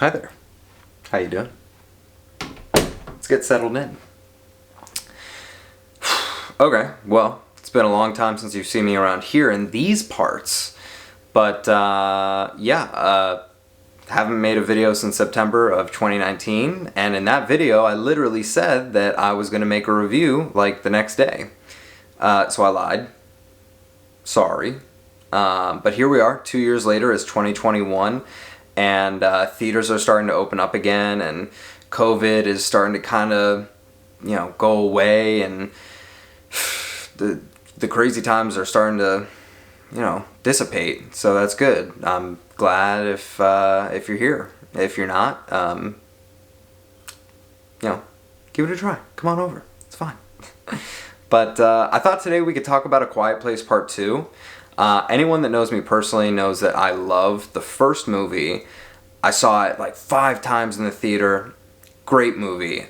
Hi there. How you doing? Let's get settled in. Okay, well, it's been a long time since you've seen me around here in these parts. But, haven't made a video since September of 2019. And in that video, I literally said that I was going to make a review, like, the next day. So I lied. Sorry. But here we are, 2 years later, it's 2021. And theaters are starting to open up again, and COVID is starting to kind of, go away, and the crazy times are starting to, dissipate. So that's good. I'm glad if you're here. If you're not, give it a try. Come on over. It's fine. But I thought today we could talk about A Quiet Place Part 2. Anyone that knows me personally knows that I love the first movie. I saw it like 5 times in the theater. Great movie.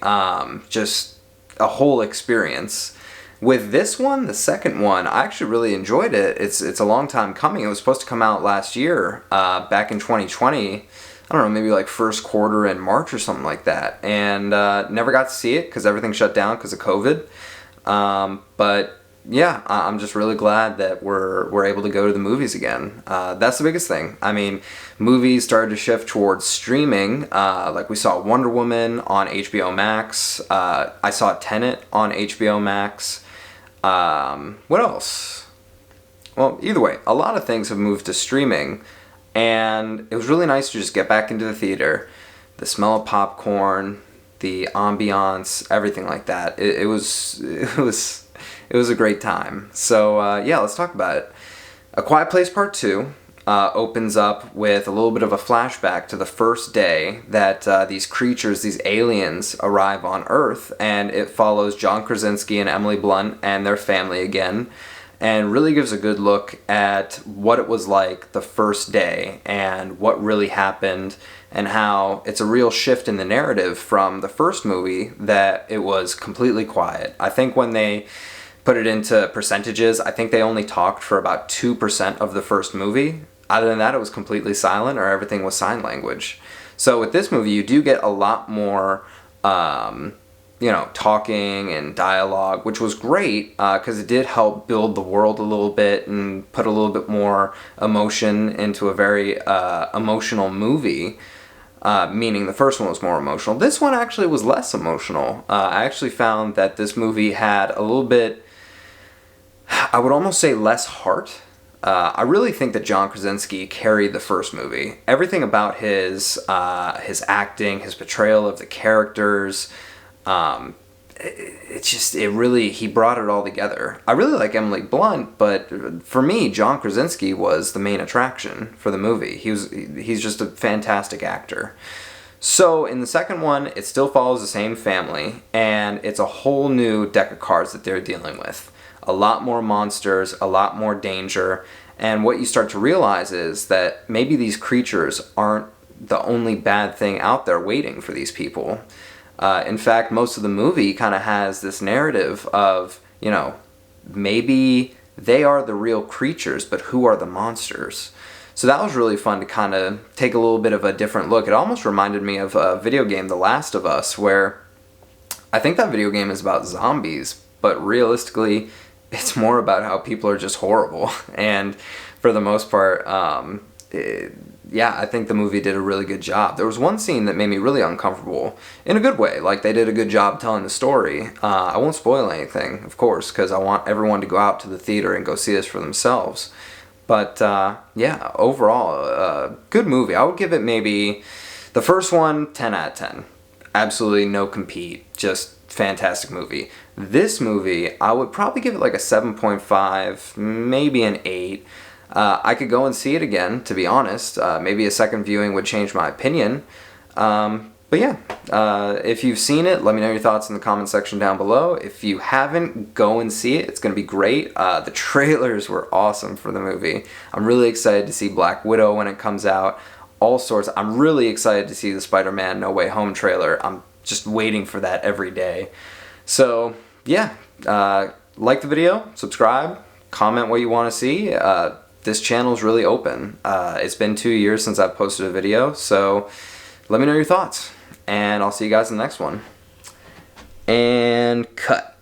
Just a whole experience. With this one, the second one, I actually really enjoyed it. It's a long time coming. It was supposed to come out last year, back in 2020. I don't know, maybe like first quarter in March or something like that. And never got to see it because everything shut down because of COVID. But yeah, I'm just really glad that we're able to go to the movies again. That's the biggest thing. I mean, movies started to shift towards streaming. Like we saw Wonder Woman on HBO Max. I saw Tenet on HBO Max. What else? Well, either way, a lot of things have moved to streaming, and it was really nice to just get back into the theater. The smell of popcorn, the ambiance, everything like that. It was a great time. So let's talk about it. A Quiet Place Part 2 opens up with a little bit of a flashback to the first day that these creatures, these aliens, arrive on Earth, and it follows John Krasinski and Emily Blunt and their family again, and really gives a good look at what it was like the first day and what really happened, and how it's a real shift in the narrative from the first movie that it was completely quiet. I think when they put it into percentages, I think they only talked for about 2% of the first movie. Other than that, it was completely silent, or everything was sign language. So with this movie, you do get a lot more, talking and dialogue, which was great because it did help build the world a little bit and put a little bit more emotion into a very emotional movie. Meaning the first one was more emotional. This one actually was less emotional. I actually found that this movie had a little bit, I would almost say, less heart. I really think that John Krasinski carried the first movie. Everything about his acting, his portrayal of the characters, he brought it all together. I really like Emily Blunt, but for me, John Krasinski was the main attraction for the movie. He's just a fantastic actor. So in the second one, it still follows the same family, and it's a whole new deck of cards that they're dealing with. A lot more monsters, a lot more danger, and what you start to realize is that maybe these creatures aren't the only bad thing out there waiting for these people. In fact, most of the movie kind of has this narrative of, maybe they are the real creatures, but who are the monsters? So that was really fun to kind of take a little bit of a different look. It almost reminded me of a video game, The Last of Us, where I think that video game is about zombies, but realistically, it's more about how people are just horrible. And for the most part, I think the movie did a really good job. There was one scene that made me really uncomfortable, in a good way. Like, they did a good job telling the story. I won't spoil anything, of course, because I want everyone to go out to the theater and go see this for themselves. But, overall, good movie. I would give it maybe, the first one, 10 out of 10. Absolutely no compete. Just fantastic movie. This movie, I would probably give it like a 7.5, maybe an 8. I could go and see it again, to be honest. Maybe a second viewing would change my opinion. If you've seen it, let me know your thoughts in the comment section down below. If you haven't, go and see it. It's going to be great. The trailers were awesome for the movie. I'm really excited to see Black Widow when it comes out. All sorts. I'm really excited to see the Spider-Man No Way Home trailer. I'm just waiting for that every day. So, like the video, subscribe, comment what you want to see. This channel is really open. It's been 2 years since I've posted a video, so let me know your thoughts. And I'll see you guys in the next one. And cut.